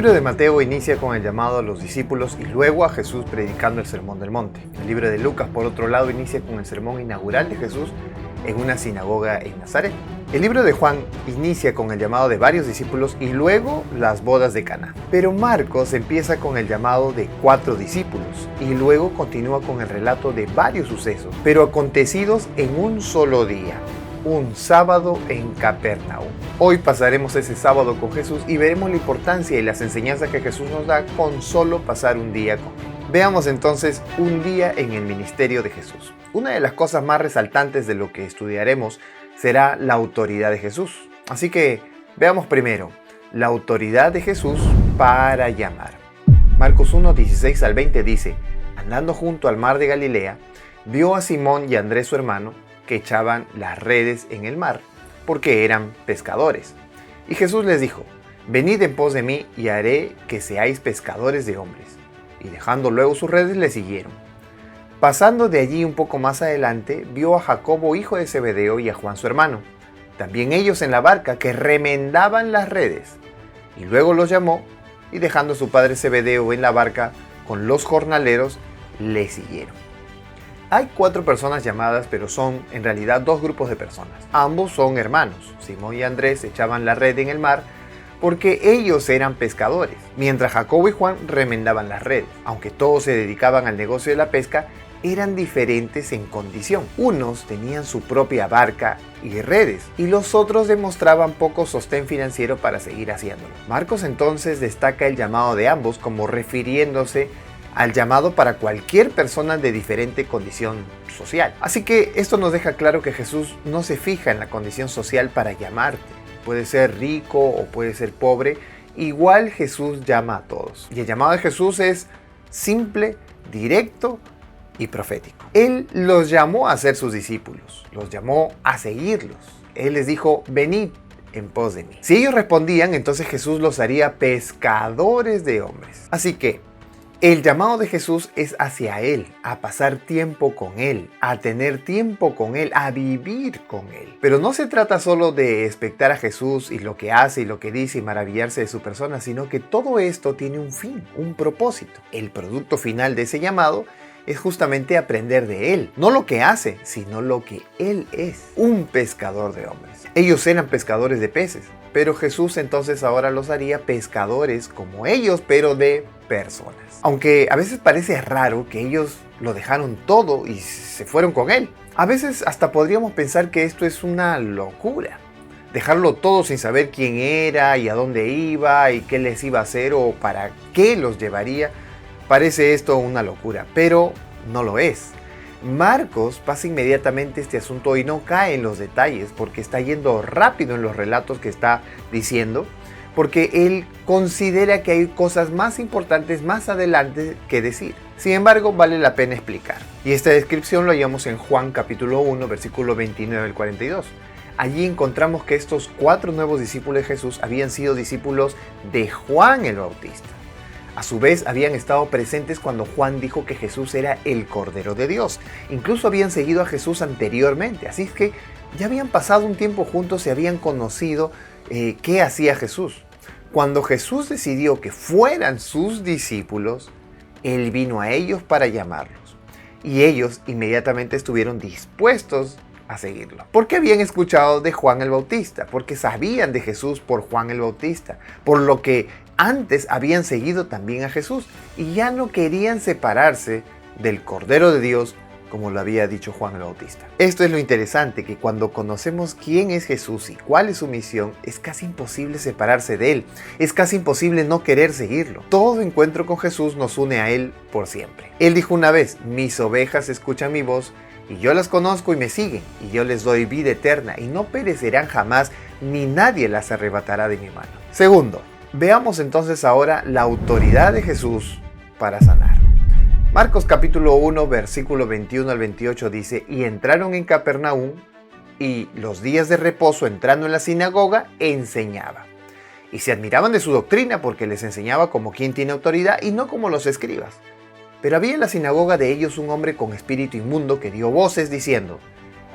libro de Mateo inicia con el llamado a los discípulos y luego a Jesús predicando el Sermón del Monte. El libro de Lucas, por otro lado, inicia con el sermón inaugural de Jesús en una sinagoga en Nazaret. El libro de Juan inicia con el llamado de varios discípulos y luego las bodas de Caná. Pero Marcos empieza con el llamado de 4 discípulos y luego continúa con el relato de varios sucesos, pero acontecidos en un solo día. Un sábado en Capernaum. Hoy pasaremos ese sábado con Jesús y veremos la importancia y las enseñanzas que Jesús nos da con solo pasar un día con Él. Veamos entonces un día en el ministerio de Jesús. Una de las cosas más resaltantes de lo que estudiaremos será la autoridad de Jesús. Así que veamos primero la autoridad de Jesús para llamar. Marcos 1, 16 al 20 dice: andando junto al mar de Galilea, vio a Simón y a Andrés su hermano, que echaban las redes en el mar, porque eran pescadores. Y Jesús les dijo: venid en pos de mí, y haré que seáis pescadores de hombres. Y dejando luego sus redes, le siguieron. Pasando de allí un poco más adelante, vio a Jacobo, hijo de Zebedeo, y a Juan su hermano, también ellos en la barca, que remendaban las redes. Y luego los llamó, y dejando a su padre Zebedeo en la barca con los jornaleros, le siguieron. Hay 4 personas llamadas, pero son en realidad 2 grupos de personas. Ambos son hermanos. Simón y Andrés echaban la red en el mar porque ellos eran pescadores, mientras Jacobo y Juan remendaban las redes. Aunque todos se dedicaban al negocio de la pesca, eran diferentes en condición. Unos tenían su propia barca y redes, y los otros demostraban poco sostén financiero para seguir haciéndolo. Marcos entonces destaca el llamado de ambos como refiriéndose al llamado para cualquier persona de diferente condición social. Así que esto nos deja claro que Jesús no se fija en la condición social para llamarte. Puede ser rico o puede ser pobre, igual Jesús llama a todos. Y el llamado de Jesús es simple, directo y profético. Él los llamó a ser sus discípulos, los llamó a seguirlos. Él les dijo: venid en pos de mí. Si ellos respondían, entonces Jesús los haría pescadores de hombres. Así que el llamado de Jesús es hacia Él, a pasar tiempo con Él, a tener tiempo con Él, a vivir con Él. Pero no se trata solo de expectar a Jesús y lo que hace y lo que dice y maravillarse de su persona, sino que todo esto tiene un fin, un propósito. El producto final de ese llamado es justamente aprender de Él, no lo que hace, sino lo que Él es, un pescador de hombres. Ellos eran pescadores de peces, pero Jesús entonces ahora los haría pescadores como ellos, pero de personas. Aunque a veces parece raro que ellos lo dejaron todo y se fueron con Él. A veces hasta podríamos pensar que esto es una locura. Dejarlo todo sin saber quién era y a dónde iba y qué les iba a hacer o para qué los llevaría. Parece esto una locura, pero no lo es. Marcos pasa inmediatamente este asunto y no cae en los detalles porque está yendo rápido en los relatos que está diciendo, porque él considera que hay cosas más importantes más adelante que decir. Sin embargo, vale la pena explicar. Y esta descripción lo hallamos en Juan capítulo 1, versículo 29 al 42. Allí encontramos que estos 4 nuevos discípulos de Jesús habían sido discípulos de Juan el Bautista. A su vez, habían estado presentes cuando Juan dijo que Jesús era el Cordero de Dios. Incluso habían seguido a Jesús anteriormente. Así que ya habían pasado un tiempo juntos y habían conocido qué hacía Jesús. Cuando Jesús decidió que fueran sus discípulos, Él vino a ellos para llamarlos. Y ellos inmediatamente estuvieron dispuestos a seguirlo. Porque habían escuchado de Juan el Bautista, porque sabían de Jesús por Juan el Bautista, por lo que antes habían seguido también a Jesús y ya no querían separarse del Cordero de Dios como lo había dicho Juan el Bautista. Esto es lo interesante, que cuando conocemos quién es Jesús y cuál es su misión, es casi imposible separarse de Él. Es casi imposible no querer seguirlo. Todo encuentro con Jesús nos une a Él por siempre. Él dijo una vez: mis ovejas escuchan mi voz y yo las conozco y me siguen, y yo les doy vida eterna y no perecerán jamás, ni nadie las arrebatará de mi mano. Segundo, veamos entonces ahora la autoridad de Jesús para sanar. Marcos capítulo 1, versículo 21 al 28 dice: y entraron en Capernaum, y los días de reposo entrando en la sinagoga, enseñaba. Y se admiraban de su doctrina porque les enseñaba como quien tiene autoridad y no como los escribas. Pero había en la sinagoga de ellos un hombre con espíritu inmundo que dio voces diciendo: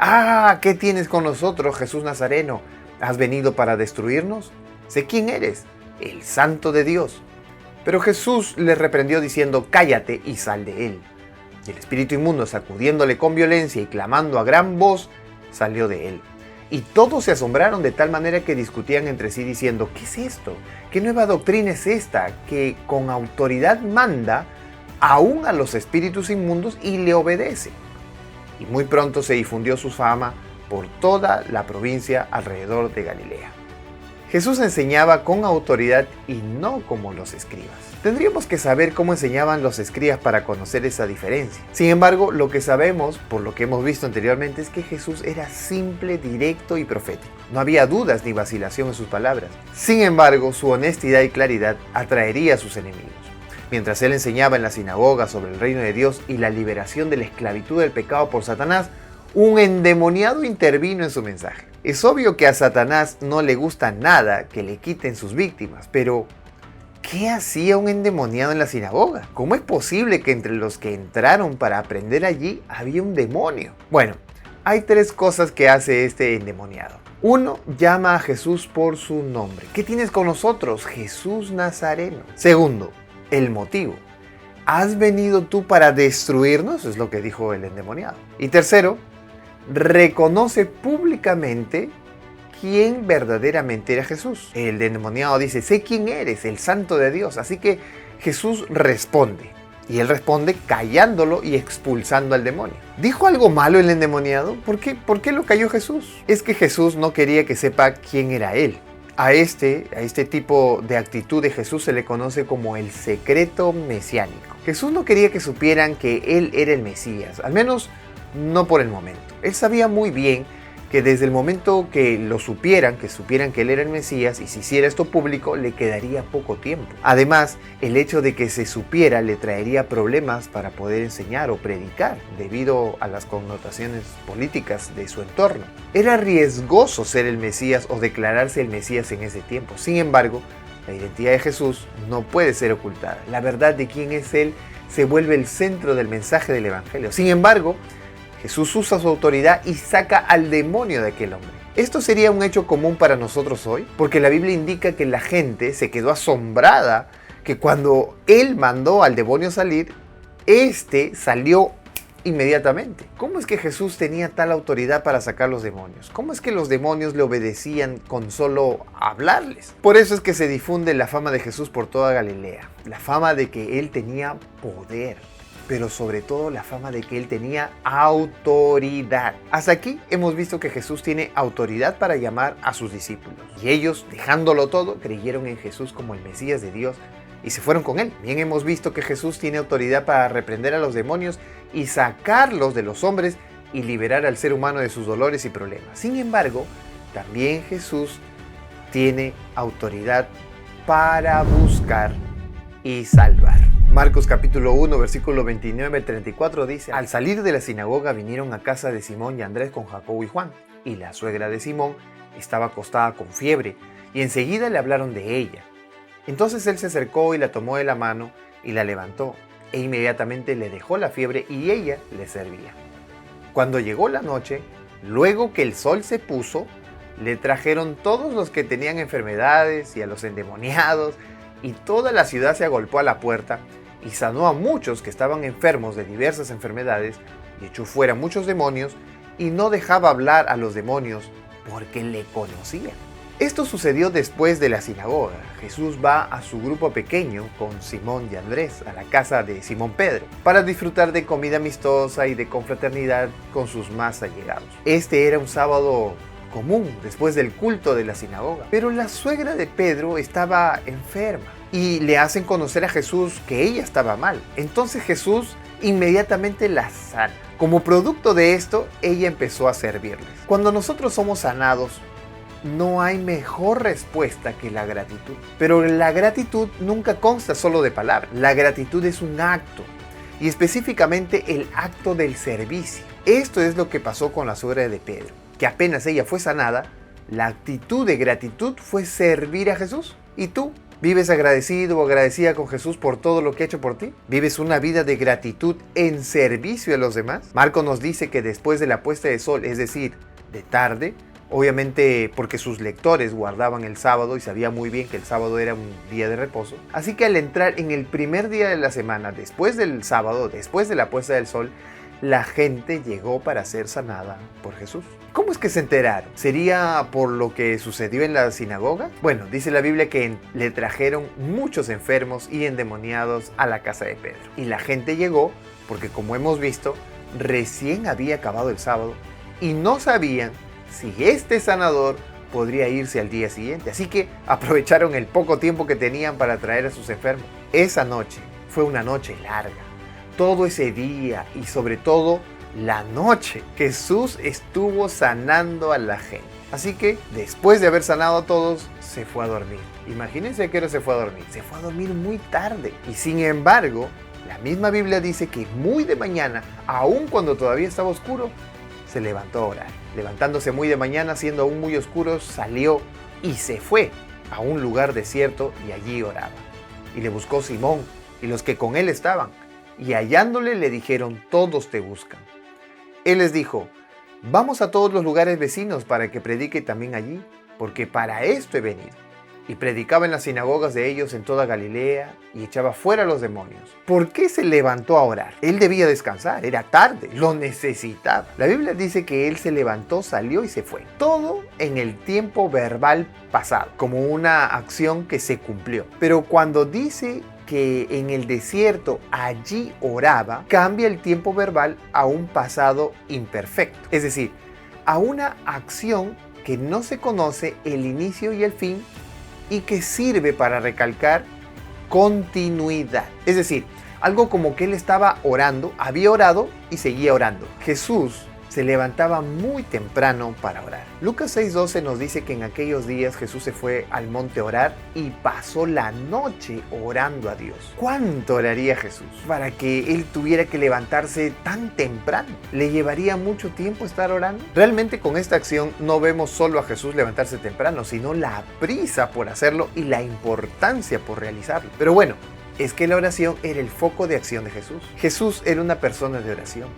¡ah! ¿Qué tienes con nosotros, Jesús Nazareno? ¿Has venido para destruirnos? Sé quién eres, el Santo de Dios. Pero Jesús les reprendió diciendo: cállate y sal de él. Y el espíritu inmundo, sacudiéndole con violencia y clamando a gran voz, salió de él. Y todos se asombraron de tal manera que discutían entre sí diciendo: ¿qué es esto? ¿Qué nueva doctrina es esta que con autoridad manda aún a los espíritus inmundos y le obedece? Y muy pronto se difundió su fama por toda la provincia alrededor de Galilea. Jesús enseñaba con autoridad y no como los escribas. Tendríamos que saber cómo enseñaban los escribas para conocer esa diferencia. Sin embargo, lo que sabemos, por lo que hemos visto anteriormente, es que Jesús era simple, directo y profético. No había dudas ni vacilación en sus palabras. Sin embargo, su honestidad y claridad atraería a sus enemigos. Mientras él enseñaba en la sinagoga sobre el reino de Dios y la liberación de la esclavitud del pecado por Satanás, un endemoniado intervino en su mensaje. Es obvio que a Satanás no le gusta nada que le quiten sus víctimas, pero ¿qué hacía un endemoniado en la sinagoga? ¿Cómo es posible que entre los que entraron para aprender allí había un demonio? Bueno, hay tres cosas que hace este endemoniado. Uno, llama a Jesús por su nombre. ¿Qué tienes con nosotros, Jesús Nazareno? Segundo, el motivo. ¿Has venido tú para destruirnos? Es lo que dijo el endemoniado. Y tercero, reconoce públicamente quién verdaderamente era Jesús. El endemoniado dice: sé quién eres, el Santo de Dios. Así que Jesús responde. Y él responde callándolo y expulsando al demonio. ¿Dijo algo malo el endemoniado? ¿Por qué lo calló Jesús? Es que Jesús no quería que sepa quién era él. A este tipo de actitud de Jesús se le conoce como el secreto mesiánico. Jesús no quería que supieran que él era el Mesías, al menos no por el momento. Él sabía muy bien que desde el momento que lo supieran, que él era el Mesías, y se hiciera esto público, le quedaría poco tiempo. Además, el hecho de que se supiera le traería problemas para poder enseñar o predicar, debido a las connotaciones políticas de su entorno. Era riesgoso ser el Mesías o declararse el Mesías en ese tiempo. Sin embargo, la identidad de Jesús no puede ser ocultada. La verdad de quién es Él se vuelve el centro del mensaje del Evangelio. Sin embargo, Jesús usa su autoridad y saca al demonio de aquel hombre. Esto sería un hecho común para nosotros hoy, porque la Biblia indica que la gente se quedó asombrada que cuando Él mandó al demonio salir, éste salió inmediatamente. ¿Cómo es que Jesús tenía tal autoridad para sacar los demonios? ¿Cómo es que los demonios le obedecían con solo hablarles? Por eso es que se difunde la fama de Jesús por toda Galilea, la fama de que Él tenía poder, pero sobre todo la fama de que Él tenía autoridad. Hasta aquí hemos visto que Jesús tiene autoridad para llamar a sus discípulos. Y ellos, dejándolo todo, creyeron en Jesús como el Mesías de Dios y se fueron con Él. Bien hemos visto que Jesús tiene autoridad para reprender a los demonios y sacarlos de los hombres y liberar al ser humano de sus dolores y problemas. Sin embargo, también Jesús tiene autoridad para buscar y salvar. Marcos capítulo 1, versículo 29-34 dice: al salir de la sinagoga vinieron a casa de Simón y Andrés con Jacobo y Juan, y la suegra de Simón estaba acostada con fiebre, y enseguida le hablaron de ella. Entonces él se acercó y la tomó de la mano y la levantó, e inmediatamente le dejó la fiebre y ella le servía. Cuando llegó la noche, luego que el sol se puso, le trajeron todos los que tenían enfermedades y a los endemoniados, y toda la ciudad se agolpó a la puerta, y sanó a muchos que estaban enfermos de diversas enfermedades, y echó fuera muchos demonios, y no dejaba hablar a los demonios, porque le conocían. Esto sucedió después de la sinagoga. Jesús va a su grupo pequeño con Simón y Andrés a la casa de Simón Pedro para disfrutar de comida amistosa y de confraternidad con sus más allegados. Este era un sábado común después del culto de la sinagoga, pero la suegra de Pedro estaba enferma y le hacen conocer a Jesús que ella estaba mal. Entonces Jesús inmediatamente la sana. Como producto de esto, ella empezó a servirles. Cuando nosotros somos sanados, no hay mejor respuesta que la gratitud. Pero la gratitud nunca consta solo de palabras. La gratitud es un acto, y específicamente el acto del servicio. Esto es lo que pasó con la suegra de Pedro, que apenas ella fue sanada, la actitud de gratitud fue servir a Jesús. ¿Y tú? ¿Vives agradecido o agradecida con Jesús por todo lo que ha hecho por ti? ¿Vives una vida de gratitud en servicio a los demás? Marco nos dice que después de la puesta de sol, es decir, de tarde, obviamente porque sus lectores guardaban el sábado y sabía muy bien que el sábado era un día de reposo. Así que al entrar en el primer día de la semana, después del sábado, después de la puesta del sol, la gente llegó para ser sanada por Jesús. ¿Cómo es que se enteraron? ¿Sería por lo que sucedió en la sinagoga? Bueno, dice la Biblia que le trajeron muchos enfermos y endemoniados a la casa de Pedro. Y la gente llegó porque, como hemos visto, recién había acabado el sábado y no sabían si este sanador podría irse al día siguiente. Así que aprovecharon el poco tiempo que tenían para traer a sus enfermos. Esa noche fue una noche larga. Todo ese día y sobre todo la noche, Jesús estuvo sanando a la gente. Así que después de haber sanado a todos, se fue a dormir. Imagínense a qué hora se fue a dormir. Se fue a dormir muy tarde. Y sin embargo, la misma Biblia dice que muy de mañana, aun cuando todavía estaba oscuro, se levantó a orar. Levantándose muy de mañana, siendo aún muy oscuro, salió y se fue a un lugar desierto y allí oraba. Y le buscó Simón y los que con él estaban. Y hallándole le dijeron: todos te buscan. Él les dijo: vamos a todos los lugares vecinos para que predique también allí, porque para esto he venido. Y predicaba en las sinagogas de ellos en toda Galilea y echaba fuera a los demonios. ¿Por qué se levantó a orar? Él debía descansar, era tarde, lo necesitaba. La Biblia dice que él se levantó, salió y se fue. Todo en el tiempo verbal pasado, como una acción que se cumplió. Pero cuando dice que en el desierto allí oraba, cambia el tiempo verbal a un pasado imperfecto. Es decir, a una acción que no se conoce el inicio y el fin y que sirve para recalcar continuidad. Es decir, algo como que él estaba orando, había orado y seguía orando. Jesús se levantaba muy temprano para orar. Lucas 6:12 nos dice que en aquellos días Jesús se fue al monte a orar y pasó la noche orando a Dios. ¿Cuánto oraría Jesús para que él tuviera que levantarse tan temprano? ¿Le llevaría mucho tiempo estar orando? Realmente con esta acción no vemos solo a Jesús levantarse temprano, sino la prisa por hacerlo y la importancia por realizarlo. Pero bueno, es que la oración era el foco de acción de Jesús. Jesús era una persona de oración.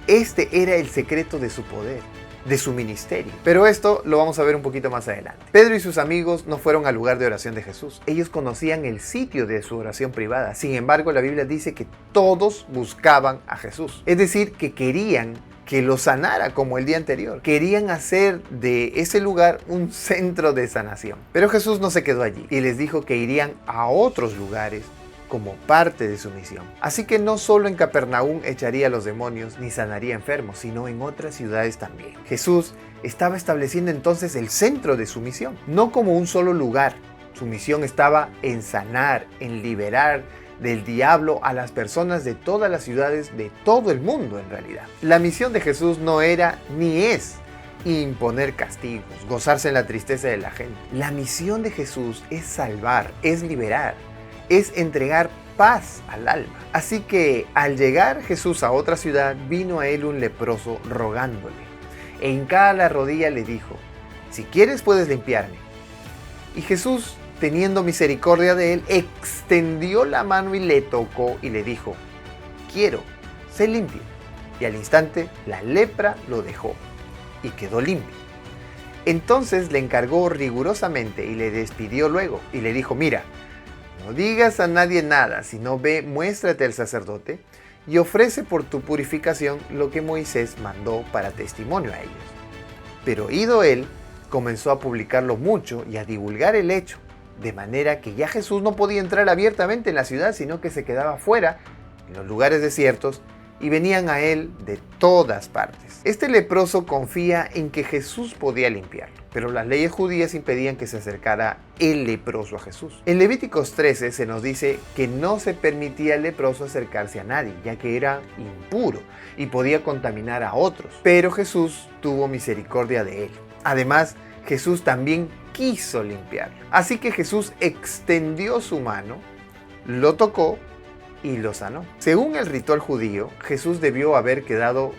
Este era el secreto de su poder, de su ministerio. Pero esto lo vamos a ver un poquito más adelante. Pedro y sus amigos no fueron al lugar de oración de Jesús. Ellos conocían el sitio de su oración privada. Sin embargo, la Biblia dice que todos buscaban a Jesús. Es decir, que querían que lo sanara como el día anterior. Querían hacer de ese lugar un centro de sanación. Pero Jesús no se quedó allí y les dijo que irían a otros lugares como parte de su misión. Así que no solo en Capernaum echaría a los demonios ni sanaría enfermos, sino en otras ciudades también. Jesús estaba estableciendo entonces el centro de su misión, no como un solo lugar. Su misión estaba en sanar, en liberar del diablo a las personas de todas las ciudades de todo el mundo en realidad. La misión de Jesús no era ni es imponer castigos, gozarse en la tristeza de la gente. La misión de Jesús es salvar, es liberar, es entregar paz al alma. Así que al llegar Jesús a otra ciudad, vino a él un leproso rogándole. E hincada la rodilla le dijo: si quieres puedes limpiarme. Y Jesús, teniendo misericordia de él, extendió la mano y le tocó y le dijo: quiero, sé limpio. Y al instante la lepra lo dejó y quedó limpio. Entonces le encargó rigurosamente y le despidió luego y le dijo: mira, no digas a nadie nada, sino ve, muéstrate al sacerdote y ofrece por tu purificación lo que Moisés mandó para testimonio a ellos. Pero ido él, comenzó a publicarlo mucho y a divulgar el hecho, de manera que ya Jesús no podía entrar abiertamente en la ciudad, sino que se quedaba fuera, en los lugares desiertos, y venían a él de todas partes. Este leproso confía en que Jesús podía limpiarlo, pero las leyes judías impedían que se acercara el leproso a Jesús. En Levíticos 13 se nos dice que no se permitía al leproso acercarse a nadie, ya que era impuro y podía contaminar a otros, pero Jesús tuvo misericordia de él. Además, Jesús también quiso limpiarlo. Así que Jesús extendió su mano, lo tocó y lo sanó. Según el ritual judío, Jesús debió haber quedado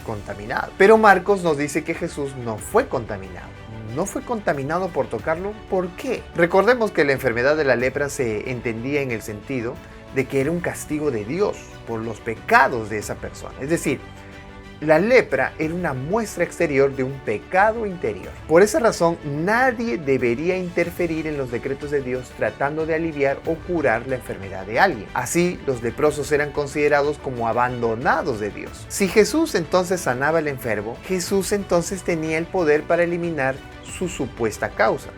contaminado. Pero Marcos nos dice que Jesús no fue contaminado. No fue contaminado por tocarlo. ¿Por qué? Recordemos que la enfermedad de la lepra se entendía en el sentido de que era un castigo de Dios por los pecados de esa persona. Es decir, La lepra era una muestra exterior de un pecado interior. Por esa razón, nadie debería interferir en los decretos de Dios tratando de aliviar o curar la enfermedad de alguien. Así, los leprosos eran considerados como abandonados de Dios. Si Jesús entonces sanaba al enfermo, Jesús entonces tenía el poder para eliminar su supuesta causa,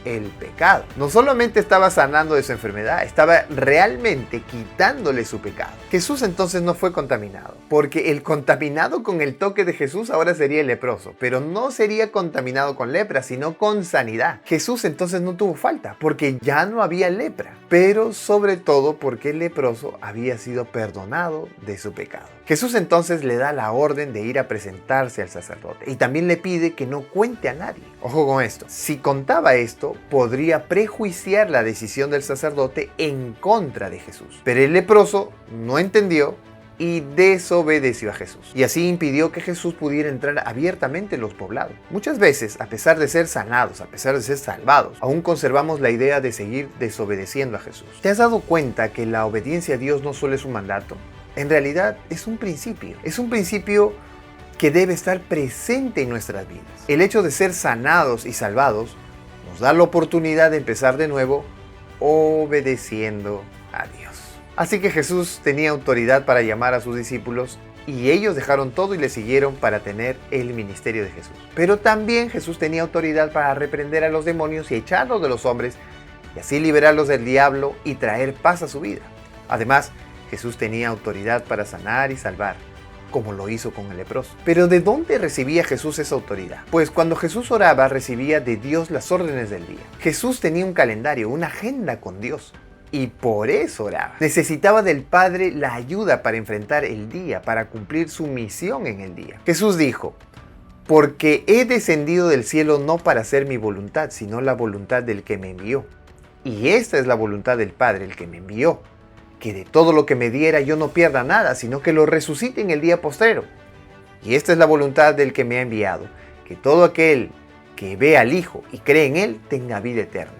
el pecado. No solamente estaba sanando de su enfermedad, estaba realmente quitándole su pecado. Jesús entonces no fue contaminado, porque el contaminado con el toque de Jesús ahora sería el leproso, pero no sería contaminado con lepra, sino con sanidad. Jesús entonces no tuvo falta, porque ya no había lepra, pero sobre todo porque el leproso había sido perdonado de su pecado. Jesús entonces le da la orden de ir a presentarse al sacerdote y también le pide que no cuente a nadie. Ojo con esto, si contaba esto, podría prejuiciar la decisión del sacerdote en contra de Jesús. Pero el leproso no entendió y desobedeció a Jesús. Y así impidió que Jesús pudiera entrar abiertamente en los poblados. Muchas veces, a pesar de ser sanados, a pesar de ser salvados, aún conservamos la idea de seguir desobedeciendo a Jesús. ¿Te has dado cuenta que la obediencia a Dios no solo es un mandato? En realidad es un principio. Es un principio que debe estar presente en nuestras vidas. El hecho de ser sanados y salvados nos da la oportunidad de empezar de nuevo obedeciendo a Dios. Así que Jesús tenía autoridad para llamar a sus discípulos y ellos dejaron todo y le siguieron para tener el ministerio de Jesús. Pero también Jesús tenía autoridad para reprender a los demonios y echarlos de los hombres y así liberarlos del diablo y traer paz a su vida. Además, Jesús tenía autoridad para sanar y salvar, como lo hizo con el leproso. Pero ¿de dónde recibía Jesús esa autoridad? Pues cuando Jesús oraba, recibía de Dios las órdenes del día. Jesús tenía un calendario, una agenda con Dios, y por eso oraba. Necesitaba del Padre la ayuda para enfrentar el día, para cumplir su misión en el día. Jesús dijo: porque he descendido del cielo no para hacer mi voluntad, sino la voluntad del que me envió. Y esta es la voluntad del Padre, el que me envió, que de todo lo que me diera yo no pierda nada, sino que lo resucite en el día postrero. Y esta es la voluntad del que me ha enviado, que todo aquel que ve al Hijo y cree en Él tenga vida eterna,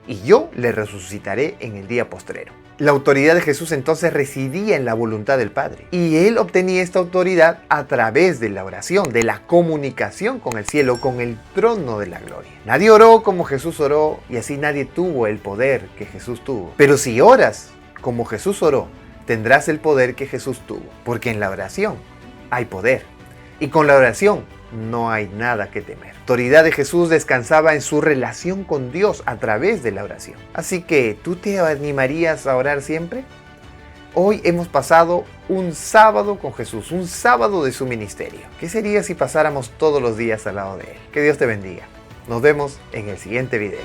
y yo le resucitaré en el día postrero. La autoridad de Jesús entonces residía en la voluntad del Padre, y Él obtenía esta autoridad a través de la oración, de la comunicación con el cielo, con el trono de la gloria. Nadie oró como Jesús oró, y así nadie tuvo el poder que Jesús tuvo. Pero si oras como Jesús oró, tendrás el poder que Jesús tuvo, porque en la oración hay poder, y con la oración no hay nada que temer. La autoridad de Jesús descansaba en su relación con Dios a través de la oración. Así que, ¿tú te animarías a orar siempre? Hoy hemos pasado un sábado con Jesús, un sábado de su ministerio. ¿Qué sería si pasáramos todos los días al lado de Él? Que Dios te bendiga. Nos vemos en el siguiente video.